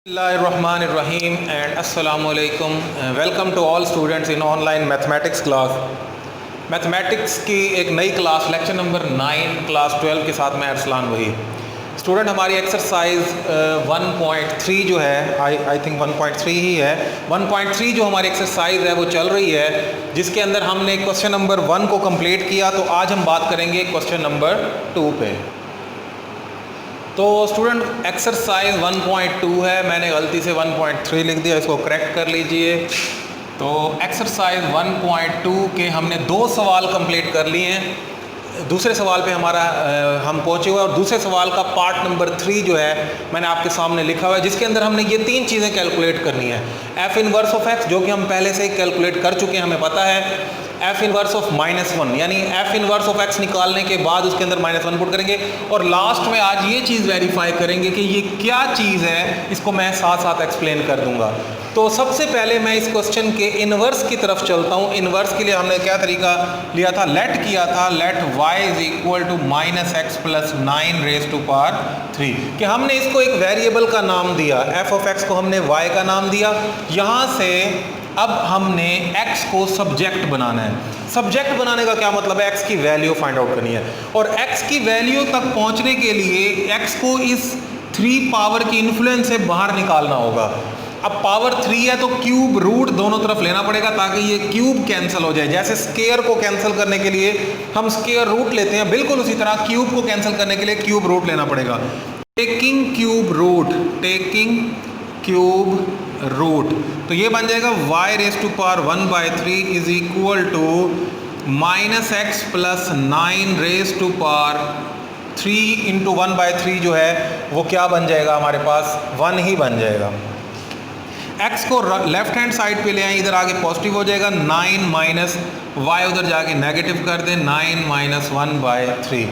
Bismillahirrahmanirrahim and Assalamu alaikum. Welcome to all students in online mathematics class. Mathematics की एक नई class lecture number 9 class 12 के साथ मैं अरसलान वही स्टूडेंट। हमारी एक्सरसाइज 1.3 जो है आई थिंक 1.3 ही है। 1.3 जो हमारी एक्सरसाइज है वो चल रही है, जिसके अंदर हमने क्वेश्चन नंबर 1 को कंप्लीट किया। तो आज हम बात करेंगे क्वेश्चन नंबर 2 पे। तो स्टूडेंट एक्सरसाइज 1.2 है, मैंने गलती से 1.3 लिख दिया, इसको करेक्ट कर लीजिए। तो एक्सरसाइज 1.2 के हमने 2 सवाल कंप्लीट कर लिए हैं। दूसरे सवाल पे हम पहुंचे हुए और दूसरे सवाल का पार्ट नंबर 3 जो है मैंने आपके सामने लिखा हुआ है, जिसके अंदर हमने ये 3 चीज़ें कैलकुलेट करनी है। एफ इनवर्स ऑफ एक्स जो कि हम पहले से ही कैलकुलेट कर चुके हैं, हमें पता है। एफ इनवर्स ऑफ -1 यानी एफ इनवर्स ऑफ एक्स निकालने के बाद उसके अंदर -1 पुट करेंगे और लास्ट में आज ये चीज़ वेरीफाई करेंगे कि ये क्या चीज़ है। इसको मैं साथ साथ एक्सप्लेन कर दूंगा। तो सबसे पहले मैं इस क्वेश्चन के इनवर्स की तरफ चलता हूँ। इनवर्स के लिए हमने क्या तरीका लिया था, लेट किया था, let y is equal to -x + 9 raise to power 3 कि हमने इसको एक वेरिएबल का नाम दिया। एफ ऑफ एक्स को हमने y का नाम दिया। यहाँ से अब हमने x को सब्जेक्ट बनाना है। सब्जेक्ट बनाने का क्या मतलब है, x की वैल्यू फाइंड आउट करनी है और x की वैल्यू तक पहुंचने के लिए x को इस 3 पावर की इन्फ्लुएंस से बाहर निकालना होगा। अब पावर 3 है तो क्यूब रूट दोनों तरफ लेना पड़ेगा ताकि ये क्यूब कैंसिल हो जाए। जैसे स्क्वायर को कैंसिल करने के लिए हम स्क्वायर रूट लेते हैं, बिल्कुल उसी तरह क्यूब को कैंसिल करने के लिए क्यूब रूट लेना पड़ेगा। Taking cube root, taking cube root, तो ये बन जाएगा y raise to power 1/3 is equal to -x + 9 raise to power 3 into 1/3 जो है वो क्या बन जाएगा, हमारे पास 1 ही बन जाएगा। x को लेफ्ट हैंड साइड पे ले आए, इधर आगे पॉजिटिव हो जाएगा। 9 माइनस y उधर जाके नेगेटिव कर दें, 9 - 1/3।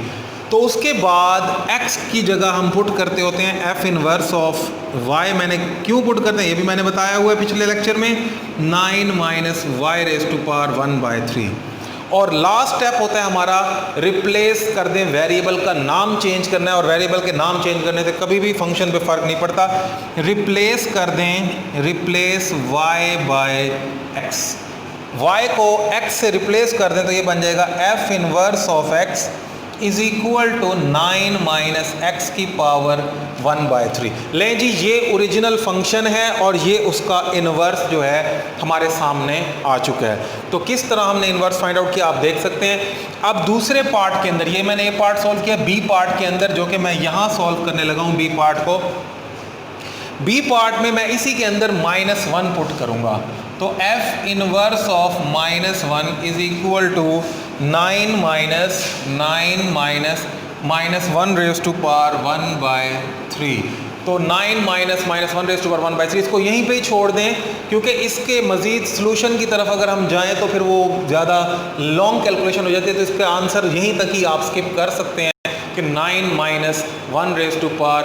तो उसके बाद x की जगह हम पुट करते होते हैं f इनवर्स ऑफ y। मैंने क्यों पुट करते हैं ये भी मैंने बताया हुआ है पिछले लेक्चर में। 9 - y रेज़ टू पावर 1/3 और लास्ट स्टेप होता है हमारा रिप्लेस कर दें, वेरिएबल का नाम चेंज करना है और वेरिएबल के नाम चेंज करने से कभी भी फंक्शन पे फर्क नहीं पड़ता। रिप्लेस कर दें, रिप्लेस y/x, y को x से रिप्लेस कर दें तो ये बन जाएगा f inverse of x is equal to 9 - x की पावर 1/3। लें जी, ये ओरिजिनल फंक्शन है और ये उसका इनवर्स जो है हमारे सामने आ चुका है। तो किस तरह हमने इनवर्स फाइंड आउट किया आप देख सकते हैं। अब दूसरे पार्ट के अंदर, ये मैंने ए पार्ट सॉल्व किया, बी पार्ट के अंदर जो कि मैं यहाँ सॉल्व करने लगा हूँ बी पार्ट को। बी पार्ट में मैं इसी के अंदर -1 पुट करूँगा। तो f inverse of -1 is equal to 9 - 1 raise to power 1/3। तो 9 - 1 रेज़ टू पावर 1/3 इसको यहीं पे ही छोड़ दें, क्योंकि इसके मज़ीद सॉल्यूशन की तरफ अगर हम जाएं तो फिर वो ज़्यादा लॉन्ग कैलकुलेशन हो जाती है। तो इसका आंसर यहीं तक ही आप स्किप कर सकते हैं कि 9 - 1 रेज़ टू पावर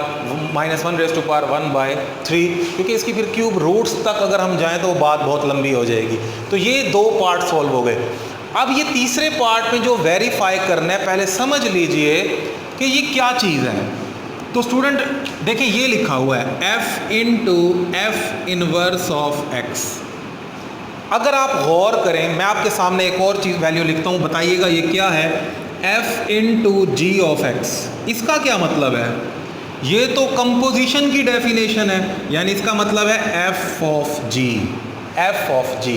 -1/3, क्योंकि इसकी फिर क्यूब रूट्स तक अगर हम जाएं तो वो बात बहुत लंबी हो जाएगी। तो ये 2 पार्ट सॉल्व हो गए। अब ये तीसरे पार्ट में जो वेरीफाई करना है, पहले समझ लीजिए कि ये क्या चीज़ है। तो स्टूडेंट देखिए ये लिखा हुआ है f into F inverse of x। अगर आप गौर करें, मैं आपके सामने एक और चीज़ वैल्यू लिखता हूँ, बताइएगा ये क्या है। f into g of x, इसका क्या मतलब है? ये तो कंपोजिशन की डेफिनेशन है, यानी इसका मतलब है f of g, f of g।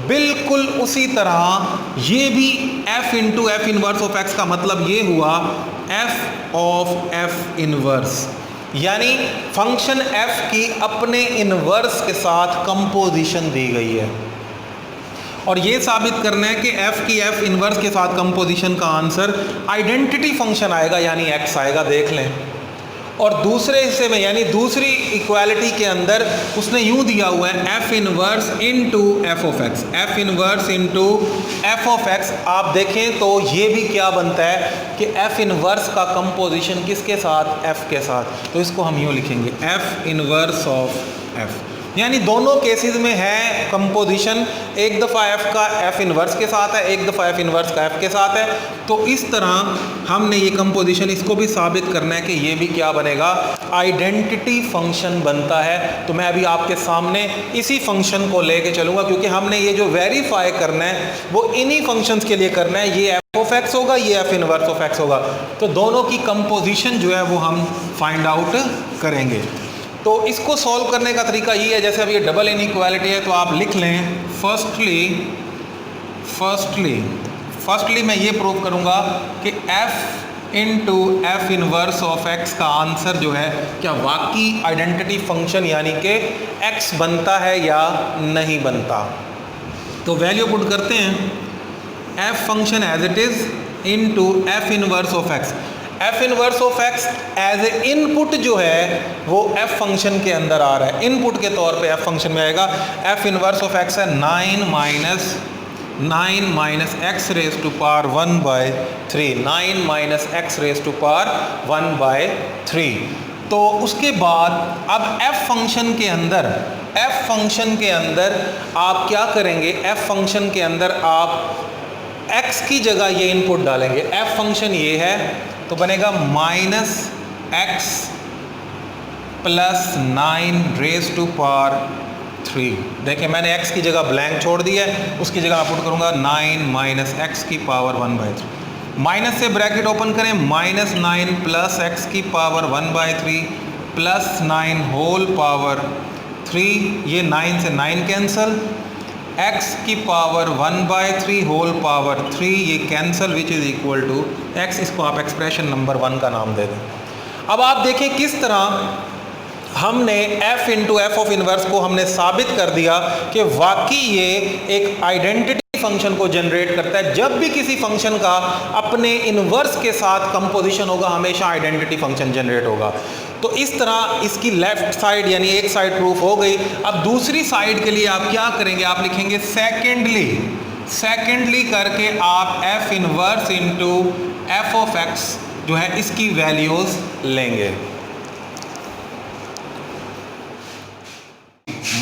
बिल्कुल उसी तरह ये भी f into F inverse of x का मतलब ये हुआ f ऑफ f इनवर्स, यानी फंक्शन f की अपने इनवर्स के साथ कंपोजिशन दी गई है और ये साबित करना है कि f की f इनवर्स के साथ कंपोजिशन का आंसर आइडेंटिटी फंक्शन आएगा, यानी x आएगा, देख लें। और दूसरे हिस्से में यानी दूसरी इक्वालिटी के अंदर उसने यूं दिया हुआ है f inverse into F of x, f inverse into F of x. आप देखें तो ये भी क्या बनता है कि f इनवर्स का कंपोजिशन किसके साथ, f के साथ। तो इसको हम यूं लिखेंगे f इनवर्स ऑफ f। यानी दोनों केसेस में है कंपोजिशन, एक दफ़ा f का f इन्वर्स के साथ है, एक दफ़ा f इन्वर्स का f के साथ है। तो इस तरह हमने ये कंपोजिशन, इसको भी साबित करना है कि ये भी क्या बनेगा, आइडेंटिटी फंक्शन बनता है। तो मैं अभी आपके सामने इसी फंक्शन को लेके चलूँगा, क्योंकि हमने ये जो वेरीफाई करना है वो इन्हीं फंक्शंस के लिए करना है। ये f ऑफ x होगा, ये f इन्वर्स ऑफ x होगा। तो दोनों की कंपोजिशन जो है वो हम फाइंड आउट करेंगे। तो इसको सॉल्व करने का तरीका ये है, जैसे अब ये डबल इनइक्वालिटी है तो आप लिख लें, फर्स्टली मैं ये प्रूव करूँगा कि f into F inverse of x का आंसर जो है क्या वाकई आइडेंटिटी फंक्शन यानी कि x बनता है या नहीं बनता। तो वैल्यू पुट करते हैं, f function as it is into F inverse of x। F inverse of x as a input जो है वो f फंक्शन के अंदर आ रहा है, इनपुट के तौर पे f फंक्शन में आएगा। एफ इनवर्स ऑफ x है 9 minus x raise to power 1/3, 9 minus x raise to power 1/3। तो उसके बाद अब f फंक्शन के अंदर आप क्या करेंगे, f फंक्शन के अंदर आप x की जगह ये इनपुट डालेंगे। f फंक्शन ये है तो बनेगा minus x plus 9 raise to power 3। देखिए मैंने x की जगह ब्लैंक छोड़ दी है, उसकी जगह मैं पुट करूंगा 9 माइनस एक्स की पावर 1/3। माइनस से ब्रैकेट ओपन करें, माइनस 9 प्लस एक्स की पावर 1/3 प्लस 9 होल पावर 3। ये 9 से 9 कैंसिल, x की पावर 1/3 होल पावर 3 ये cancel, which is equal to x। इसको आप एक्सप्रेशन नंबर 1 का नाम दे दें। अब आप देखें किस तरह हमने f into F of inverse को हमने साबित कर दिया कि वाकई ये एक आइडेंटिटी फंक्शन को जनरेट करता है। जब भी किसी फंक्शन का अपने इनवर्स के साथ कंपोजिशन होगा हमेशा आइडेंटिटी फंक्शन जनरेट होगा। तो इस तरह इसकी लेफ्ट साइड यानी एक साइड प्रूफ हो गई। अब दूसरी साइड के लिए आप क्या करेंगे, आप लिखेंगे सेकेंडली करके आप f inverse into F of x जो है इसकी वैल्यूज लेंगे।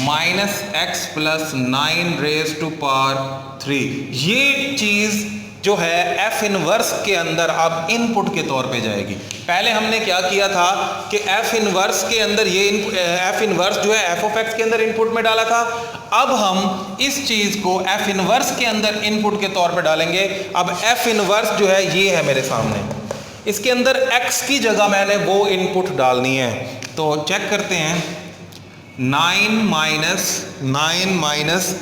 Minus x plus 9 raise to power 3 ये चीज़ जो है f इनवर्स के अंदर अब इनपुट के तौर पे जाएगी। पहले हमने क्या किया था कि f इनवर्स के अंदर ये f इनवर्स जो है f ऑफ x के अंदर इनपुट में डाला था। अब हम इस चीज़ को f इनवर्स के अंदर इनपुट के तौर पे डालेंगे। अब f इनवर्स जो है ये है मेरे सामने, इसके अंदर x की जगह मैंने वो इनपुट डालनी है। तो चेक करते हैं, 9 minus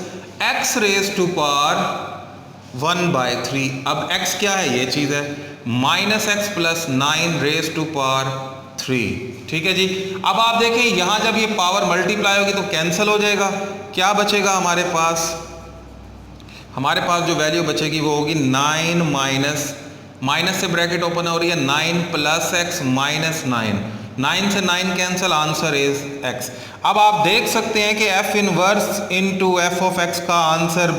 x raise to power 1/3। अब x क्या है, ये चीज़ है, minus x plus 9 raise to power 3। ठीक है जी। अब आप देखें यहाँ जब ये पावर मल्टीप्लाई होगी तो कैंसिल हो जाएगा। क्या बचेगा हमारे पास जो वैल्यू बचेगी वो होगी 9 माइनस से ब्रैकेट ओपन हो रही है, 9 प्लस एक्स माइनस 9 से 9 कैंसिल, आंसर इज x। अब आप देख सकते हैं कि f inverse into F of x का आंसर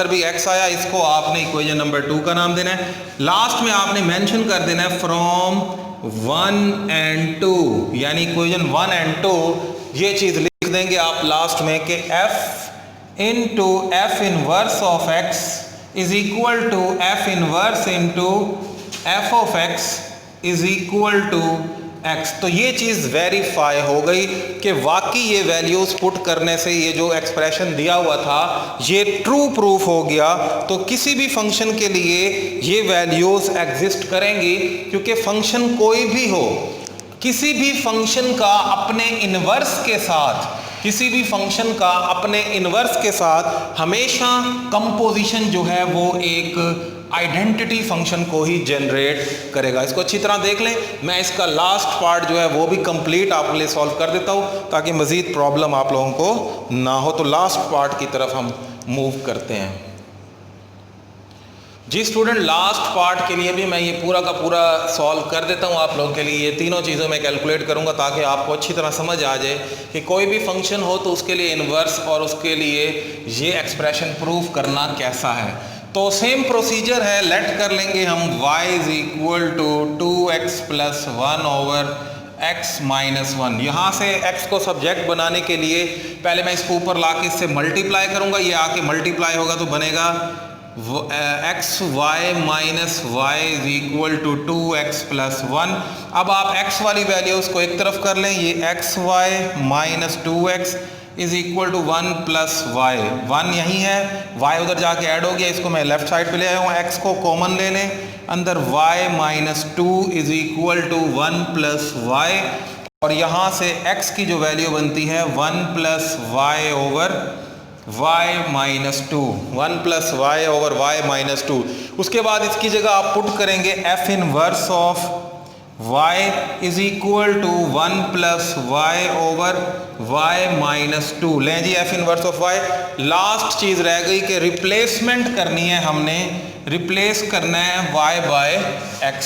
भी x आया। इसको आपने इक्वेशन नंबर 2 का नाम देना है। लास्ट में आपने मेंशन कर देना है फ्रॉम 1 and 2, यानी इक्वेशन 1 and 2 ये चीज़ लिख देंगे आप लास्ट में कि f into F inverse of x is equal to F inverse into F of x is equal to x। तो ये चीज़ वेरीफाई हो गई कि वाकई ये वैल्यूज़ पुट करने से ये जो एक्सप्रेशन दिया हुआ था ये ट्रू प्रूफ हो गया। तो किसी भी फंक्शन के लिए ये वैल्यूज़ एग्जिस्ट करेंगी, क्योंकि फंक्शन कोई भी हो, किसी भी फंक्शन का अपने इन्वर्स के साथ हमेशा कंपोजिशन जो है वो एक आइडेंटिटी फंक्शन को ही जनरेट करेगा। इसको अच्छी तरह देख लें। मैं इसका लास्ट पार्ट जो है वो भी कंप्लीट आपके लिए सॉल्व कर देता हूँ ताकि मज़ीद प्रॉब्लम आप लोगों को ना हो। तो लास्ट पार्ट की तरफ हम मूव करते हैं जी स्टूडेंट। लास्ट पार्ट के लिए भी मैं ये पूरा का पूरा सॉल्व कर देता हूँ आप लोगों के लिए। ये तीनों चीज़ों में कैलकुलेट करूँगा ताकि आपको अच्छी तरह समझ आ जाए कि कोई भी फंक्शन हो तो उसके लिए इन्वर्स और उसके लिए ये एक्सप्रेशन प्रूफ करना कैसा है। तो सेम प्रोसीजर है, लेट कर लेंगे हम y is equal to 2x plus 1 over x minus 1। यहाँ से x को सब्जेक्ट बनाने के लिए पहले मैं इसको ऊपर ला के इससे मल्टीप्लाई करूँगा, ये आके मल्टीप्लाई होगा तो बनेगा x y minus y is equal to 2x plus 1। अब आप x वाली वैल्यूज़ को एक तरफ कर लें, ये x y minus 2x is equal to 1 plus y. 1 यहीं है, y उधर जाके ऐड हो गया, इसको मैं लेफ्ट साइड पे ले आया हूँ। x को कॉमन ले लें, अंदर y minus 2 is equal to 1 plus y, और यहाँ से x की जो वैल्यू बनती है 1 plus y over y minus 2, 1 plus y over y minus 2। उसके बाद इसकी जगह आप पुट करेंगे f inverse of y is equal to 1 plus y over y minus 2। लें जी f inverse of y। Last चीज़ रह गई कि रिप्लेसमेंट करनी है, हमने रिप्लेस करना है y बाय x।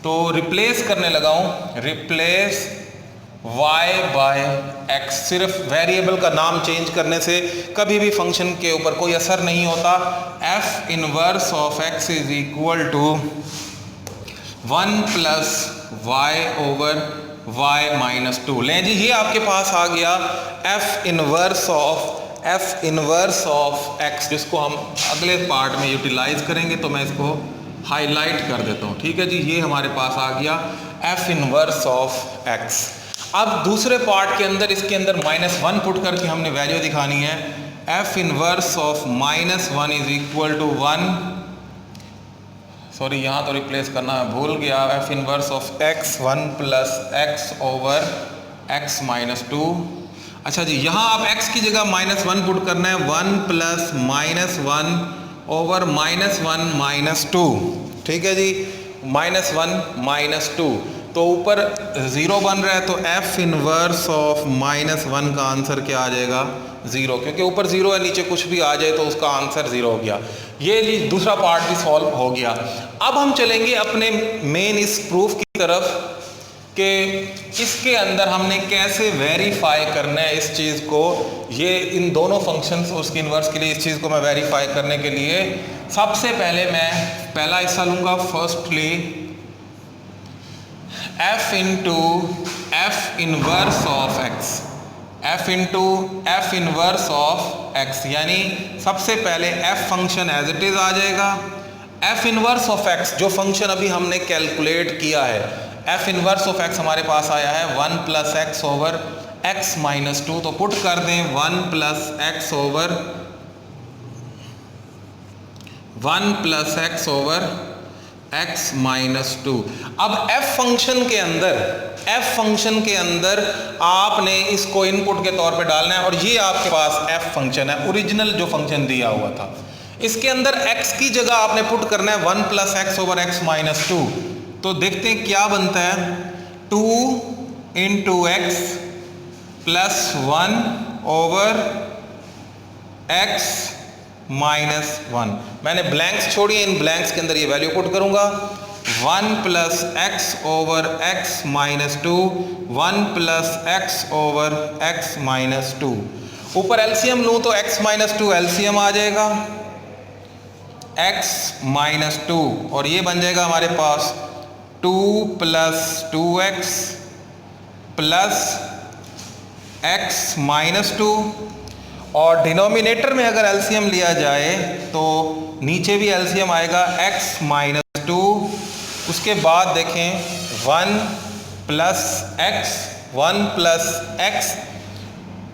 तो रिप्लेस करने लगा हूँ, रिप्लेस y बाय x। सिर्फ वेरिएबल का नाम चेंज करने से कभी भी फंक्शन के ऊपर कोई असर नहीं होता। f inverse of x is equal to 1 plus y over y minus 2। लें जी, ये आपके पास आ गया f इनवर्स ऑफ x, जिसको हम अगले पार्ट में यूटिलाइज करेंगे। तो मैं इसको हाईलाइट कर देता हूँ, ठीक है जी। ये हमारे पास आ गया f इनवर्स ऑफ x। अब दूसरे पार्ट के अंदर, इसके अंदर -1 पुट करके हमने वैल्यू दिखानी है। f inverse of -1 is equal to 1, sorry यहाँ तो रिप्लेस करना मैं भूल गया। f inverse of x 1 plus x over x minus 2। अच्छा जी, यहाँ आप x की जगह -1 पुट करना है, 1 प्लस -1 ओवर -1 माइनस 2, ठीक है जी। -1 माइनस 2, तो ऊपर 0 बन रहा है, तो f इनवर्स ऑफ -1 का आंसर क्या आ जाएगा? 0, क्योंकि ऊपर 0 है, नीचे कुछ भी आ जाए तो उसका आंसर 0 हो गया। ये जी दूसरा पार्ट भी सॉल्व हो गया। अब हम चलेंगे अपने मेन इस प्रूफ की तरफ कि इसके अंदर हमने कैसे वेरीफाई करना है इस चीज़ को। ये इन दोनों फंक्शंस, उसकी इन्वर्स के लिए इस चीज़ को मैं वेरीफाई करने के लिए सबसे पहले मैं पहला हिस्सा लूँगा, firstly f into f inverse of x, f into f inverse of x, यानी सबसे पहले f function as it is आ जाएगा। f इनवर्स ऑफ x जो फंक्शन अभी हमने कैलकुलेट किया है, f इनवर्स ऑफ x हमारे पास आया है 1 plus x over x minus 2। तो पुट कर दें 1 plus x over 1 plus x over x minus 2। अब f फंक्शन के अंदर आपने इसको इनपुट के तौर पे डालना है, और ये आपके पास f फंक्शन है, ओरिजिनल जो फंक्शन दिया हुआ था। इसके अंदर x की जगह आपने पुट करना है 1 plus x over x minus 2। तो देखते हैं क्या बनता है, 2 into x plus 1 over x minus 1। मैंने ब्लैंक्स छोड़ी, इन ब्लैंक्स के अंदर ये वैल्यू पुट करूंगा, 1 plus x over x minus 2, 1 plus x over x minus 2। ऊपर एलसीएम लूँ तो x माइनस 2 एलसीएम आ जाएगा, x माइनस 2, और ये बन जाएगा हमारे पास 2 plus 2x plus x minus 2, और डिनोमिनेटर में अगर एलसीएम लिया जाए तो नीचे भी एलसीएम आएगा x माइनस 2। उसके बाद देखें 1 प्लस x,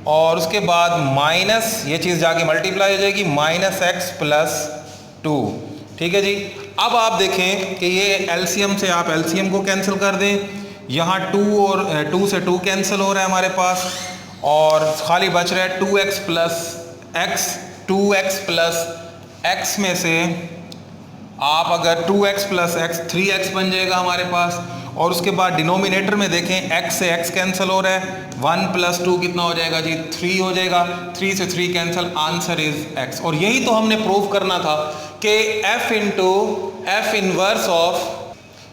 और उसके बाद माइनस, ये चीज़ जाके मल्टीप्लाई हो जाएगी, माइनस x प्लस 2, ठीक है जी। अब आप देखें कि ये एलसीएम से आप एलसीएम को कैंसिल कर दें, यहाँ 2 और 2 से 2 कैंसिल हो रहा है हमारे पास, और खाली बच रहा है 2x प्लस x में से आप अगर 2x प्लस x 3x बन जाएगा हमारे पास। और उसके बाद डिनोमिनेटर में देखें x से x कैंसिल हो रहा है, 1 प्लस 2 कितना हो जाएगा जी? 3 हो जाएगा, 3 से 3 कैंसिल, आंसर इज x। और यही तो हमने प्रूव करना था कि f into f inverse of,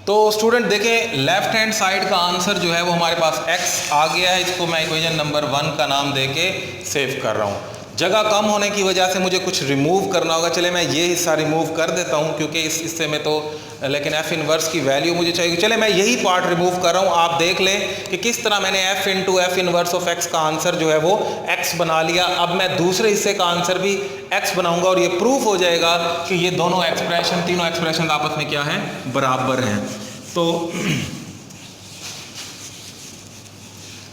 तो स्टूडेंट देखें लेफ्ट हैंड साइड का आंसर जो है वो हमारे पास x आ गया है। इसको मैं इक्वेशन नंबर 1 का नाम देके सेव कर रहा हूँ। जगह कम होने की वजह से मुझे कुछ रिमूव करना होगा। चले मैं ये हिस्सा रिमूव कर देता हूँ क्योंकि इस हिस्से में तो लेकिन एफ इनवर्स की वैल्यू मुझे चाहिए। चले मैं यही पार्ट रिमूव कर रहा हूँ। आप देख लें कि किस तरह मैंने F into F inverse of x का आंसर जो है वो एक्स बना लिया। अब मैं दूसरे हिस्से का आंसर भी एक्स बनाऊंगा और ये प्रूफ हो जाएगा कि ये दोनों एक्सप्रेशन, तीनों एक्सप्रेशन आपस में क्या हैं, बराबर हैं। तो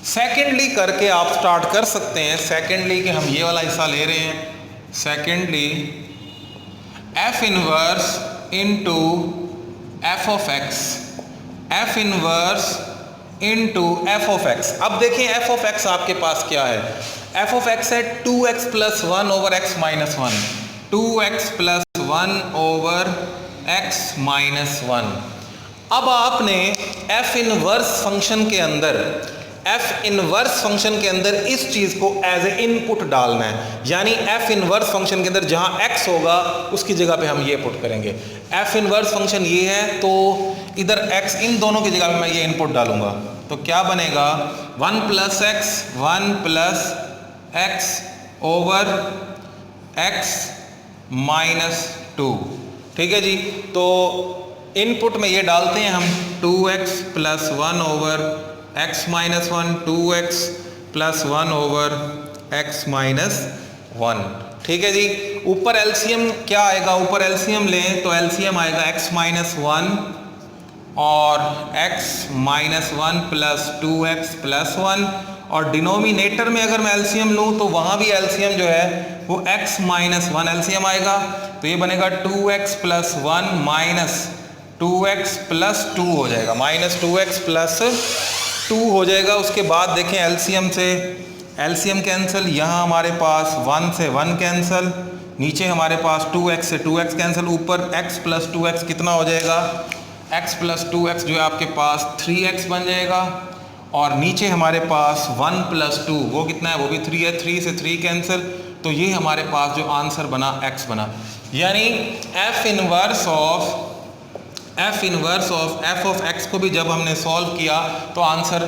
सेकेंडली करके आप स्टार्ट कर सकते हैं। सेकेंडली कि हम ये वाला हिस्सा ले रहे हैं। Secondly F inverse into F of x, F inverse into F of x. अब देखिए एफ ऑफ एक्स आपके पास क्या है, एफ ऑफ एक्स है 2x plus 1 over x minus 1, 2x plus 1 over x minus 1। अब आपने एफ इनवर्स फंक्शन के अंदर, एफ इनवर्स फंक्शन के अंदर इस चीज को एज ए इनपुट डालना है, यानी एफ इनवर्स फंक्शन के अंदर जहां एक्स होगा उसकी जगह पे हम ये पुट करेंगे। एफ इनवर्स फंक्शन ये है तो इधर एक्स, इन दोनों की जगह पे मैं ये इनपुट डालूंगा तो क्या बनेगा, 1 plus x, 1 plus x over x minus 2। ठीक है जी, तो इनपुट में ये डालते हैं हम 2x plus 1 over x minus 1, 2x plus 1 over x minus 1। ठीक है जी, ऊपर एलसीएम क्या आएगा, ऊपर एलसीएम लें तो एलसीएम आएगा x माइनस 1 और x minus 1 plus 2x plus 1, और डिनोमिनेटर में अगर मैं एलसीएम लूँ तो वहाँ भी एलसीएम जो है वो x माइनस 1 एलसीएम आएगा, तो ये बनेगा 2x plus 1 minus 2x plus 2 हो जाएगा, माइनस 2x प्लस 2 हो जाएगा। उसके बाद देखें एलसीएम से एलसीएम कैंसिल, यहाँ हमारे पास 1 से 1 कैंसिल, नीचे हमारे पास 2x से 2x कैंसिल, ऊपर x प्लस 2x कितना हो जाएगा, x प्लस 2x जो है आपके पास 3x बन जाएगा, और नीचे हमारे पास 1 प्लस 2 वो कितना है, वो भी 3 है, 3 से 3 कैंसिल, तो ये हमारे पास जो आंसर बना x बना। यानी F inverse of F of x को भी जब हमने सॉल्व किया तो आंसर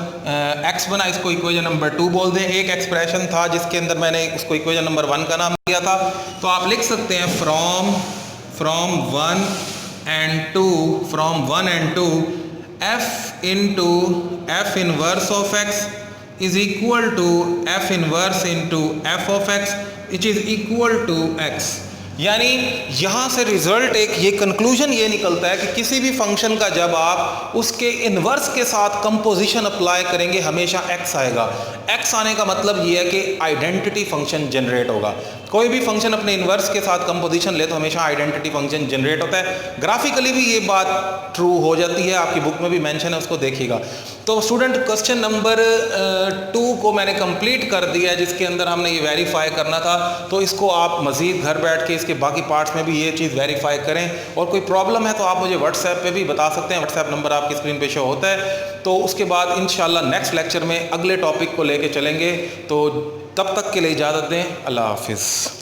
x बना। इसको इक्वेशन नंबर 2 बोल दें। एक एक्सप्रेशन था जिसके अंदर मैंने उसको इक्वेशन नंबर 1 का नाम दिया था, तो आप लिख सकते हैं from 1 and 2 F into F inverse of x is equal to F inverse into F of x which is equal to x. यानी यहाँ से रिजल्ट एक ये कंक्लूजन ये निकलता है कि किसी भी फंक्शन का जब आप उसके इन्वर्स के साथ कंपोजिशन अप्लाई करेंगे हमेशा x आएगा। x आने का मतलब ये है कि आइडेंटिटी फंक्शन जनरेट होगा। कोई भी फंक्शन अपने इन्वर्स के साथ कंपोजिशन ले तो हमेशा आइडेंटिटी फंक्शन जनरेट होता है। ग्राफिकली भी ये बात ट्रू हो जाती है, आपकी बुक में भी मेंशन है, उसको देखिएगा। तो स्टूडेंट क्वेश्चन नंबर 2 को मैंने कंप्लीट कर दिया है, जिसके अंदर हमने ये वेरीफाई करना था। तो इसको आप मज़ीद घर बैठ के इसके बाकी पार्ट्स में भी ये चीज़ वेरीफाई करें, और कोई प्रॉब्लम है तो आप मुझे व्हाट्सएप पे भी बता सकते हैं। व्हाट्सएप नंबर आपकी स्क्रीन पे शो होता है। तो उसके बाद इंशाल्लाह नेक्स्ट लेक्चर में अगले टॉपिक को लेके चलेंगे। तो तब तक के लिए इजाज़त दें। अल्लाह हाफिज़।